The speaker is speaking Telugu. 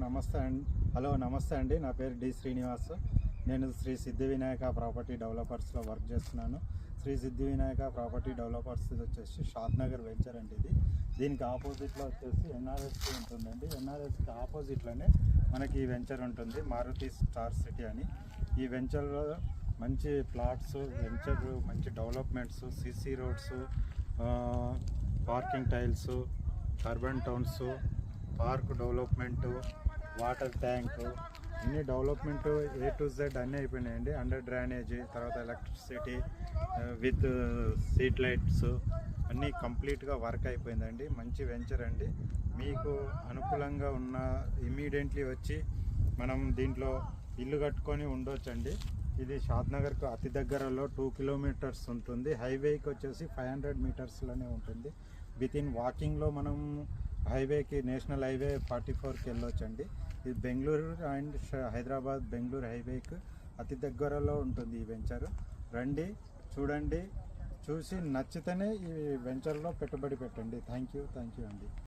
నమస్తే అండి. నా పేరు డి శ్రీనివాస్. నేను శ్రీ సిద్ధి వినాయక ప్రాపర్టీ డెవలపర్స్లో వర్క్ చేస్తున్నాను. శ్రీ సిద్ధి వినాయక ప్రాపర్టీ డెవలపర్స్ వచ్చేసి షాద్ నగర్ వెంచర్ అండి. దీనికి ఆపోజిట్లో వచ్చేసి ఎన్ఆర్ఎస్కి ఉంటుందండి. ఎన్ఆర్ఎస్కి ఆపోజిట్లోనే మనకి ఈ వెంచర్ ఉంటుంది, మారుతి స్టార్ సిటీ అని. ఈ వెంచర్లో మంచి ప్లాట్స్, మంచి developments, CC roads, parking tiles, urban towns, park development, water tank, అన్ని డెవలప్మెంట్ A to Z అన్నీ అయిపోయినాయండి. అండర్ డ్రైనేజీ, తర్వాత ఎలక్ట్రిసిటీ విత్ స్ట్రీట్ లైట్స్ అన్నీ కంప్లీట్గా వర్క్ అయిపోయిందండి. మంచి వెంచర్ అండి. మీకు అనుకూలంగా ఉన్న ఇమ్మీడియట్లీ వచ్చి మనం దీంట్లో ఇల్లు కట్టుకొని ఉండొచ్చండి. ఇది షాద్ నగర్కు అతి దగ్గరలో 2 కిలోమీటర్స్ ఉంటుంది. హైవేకి వచ్చేసి 500 మీటర్స్లోనే ఉంటుంది. విత్ ఇన్ వాకింగ్లో మనం హైవేకి, నేషనల్ హైవే 44కి వెళ్ళొచ్చండి. ఇది బెంగళూరు అండ్ హైదరాబాద్ బెంగళూరు హైవేకి అతి దగ్గరలో ఉంటుంది ఈ వెంచర్. రండి, చూడండి, చూసి నచ్చితేనే ఈ వెంచర్లో పెట్టుబడి పెట్టండి. థ్యాంక్ యూ అండి.